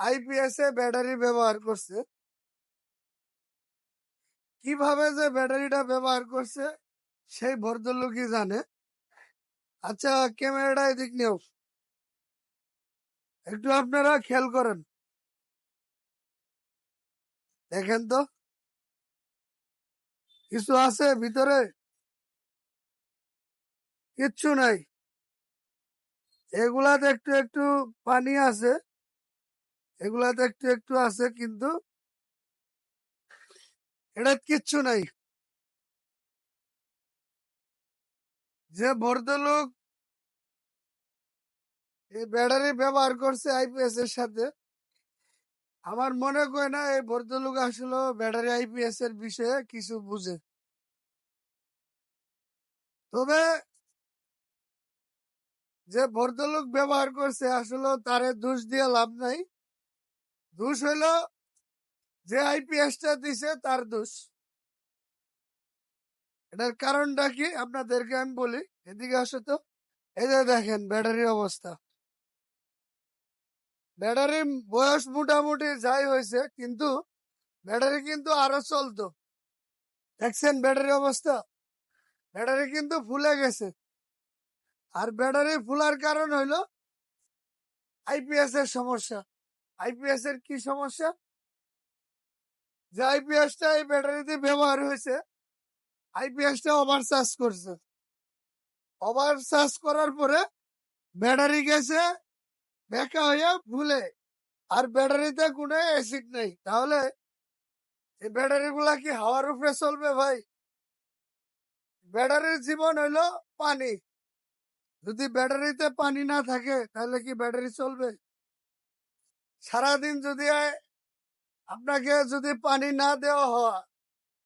IPS এ battery ব্যবহার করছে। কিভাবে যে ব্যাটারিটা ব্যবহার করছে সেই ভদ্রলোকই জানে। আচ্ছা, ক্যামেরাটা এদিক নিও, একটু আপনারা খেয়াল করেন, দেখেন তো কিছু আছে ভিতরে? কিচ্ছু নাই। এগুলাতে একটু একটু পানি আছে, এগুলাতে একটু একটু আছে, কিন্তু এটা কিচ্ছু নাই। যে ভদ্রলোক এই ব্যাটারি ব্যবহার করছে আইপিএস এর সাথে, আমার মনে হয় না এই ভদ্রলোক আসলে ব্যাটারি আইপিএস এর বিষয়ে কিছু বুঝে। তবে যে ভদ্রলোক ব্যবহার করছে আসলে তারে দোষ দিয়ে লাভ নাই। দোষ হইলো যে আইপিএসটা দিছে তার দোষ। এটার কারণটা কি আপনাদেরকে আমি বলি, এদিকে আসো তো। এই যে দেখেন ব্যাটারির অবস্থা, ব্যাটারির বয়স মোটামুটি যাই হয়েছে, কিন্তু ব্যাটারি কিন্তু আরো চলতো। দেখছেন ব্যাটারির অবস্থা, ব্যাটারি কিন্তু ফুলে গেছে। আর ব্যাটারি ফুলার কারণ হইলো আইপিএস এর সমস্যা। আইপিএস এর কি সমস্যা? যে আইপিএসটা এই ব্যাটারিতে ব্যবহার হয়েছে, আইপিএসটা ওভার চার্জ করছে। ওভার চার্জ করার পরে ব্যাটারি গেছে বেঁকা হইয়া ফুলে। আর ব্যাটারিতে কোনো অ্যাসিড নেই, তাহলে এই ব্যাটারি গুলা কি হাওয়ার উপরে চলবে ভাই? ব্যাটারির জীবন হইলো পানি। যদি ব্যাটারিতে পানি না থাকে তাহলে কি ব্যাটারি চলবে? সারাদিন যদি আপনাকে যদি পানি না দেওয়া হয়,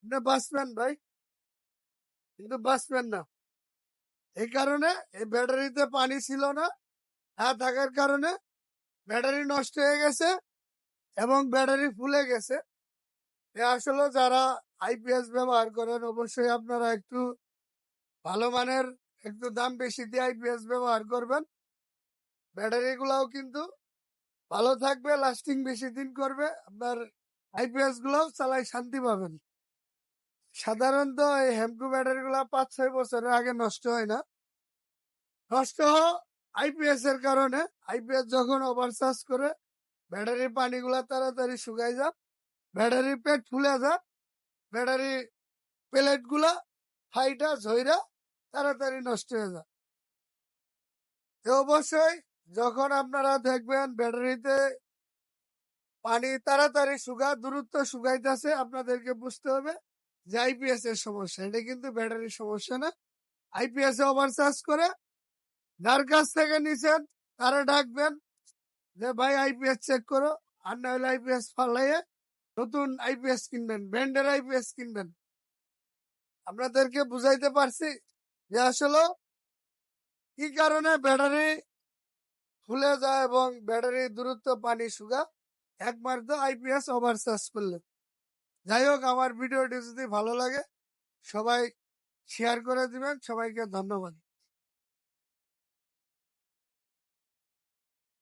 আপনি বাঁচবেন ভাই? কিন্তু বাঁচবেন না। এই কারণে এই ব্যাটারিতে পানি ছিল না, না থাকার কারণে ব্যাটারি নষ্ট হয়ে গেছে এবং ব্যাটারি ফুলে গেছে। আসলে যারা আইপিএস ব্যবহার করেন অবশ্যই আপনারা একটু ভালো মানের, একটু দাম বেশি দিয়ে আইপিএস ব্যবহার করবেন। ব্যাটারি গুলাও কিন্তু ভালো থাকবে, লাস্টিং বেশি দিন করবে, আপনার আইপিএস গুলাও চালাই শান্তি পাবেন। সাধারণত এই হেমকো ব্যাটারি গুলা 5-6 বছরের আগে নষ্ট হয় না। নষ্ট হয় আইপিএস এর কারণে। আইপিএস যখন ওভারচার্জ করে ব্যাটারির পানিগুলা তাড়াতাড়ি শুকাই যায়, ব্যাটারির পেট ফুলে যায়, ব্যাটারি প্লেট গুলা ফাইটা ঝইরা তাড়াতাড়ি নষ্ট হয়ে যায়। তো অবশ্যই যখন আপনারা দেখবেন ব্যাটারিতে পানি তাড়াতাড়ি দ্রুত শুকাইতেছে, আপনাদেরকে বুঝতে হবে যে আইপিএস এর সমস্যা। এটা কিন্তু ব্যাটারির সমস্যা না। আইপিএস এ ওভারচার্জ করে যার কাছ থেকে নিছেন তারা ডাকবেন যে ভাই আইপিএস চেক করো, আর না হলে আইপিএস ফালাইয়ে নতুন আইপিএস কিনবেন, ব্র্যান্ডের আইপিএস কিনবেন। আপনাদেরকে বুঝাইতে পারছি যে আসলে কি কারণে ব্যাটারি ফুলে যায় এবং ব্যাটারি দ্রুত পানি শুকা, একমাত্র আইপিএস ওভারচার্জ করলে। যাই হোক, আমার ভিডিওটি যদি ভালো লাগে সবাই শেয়ার করে দিবেন। সবাইকে ধন্যবাদ।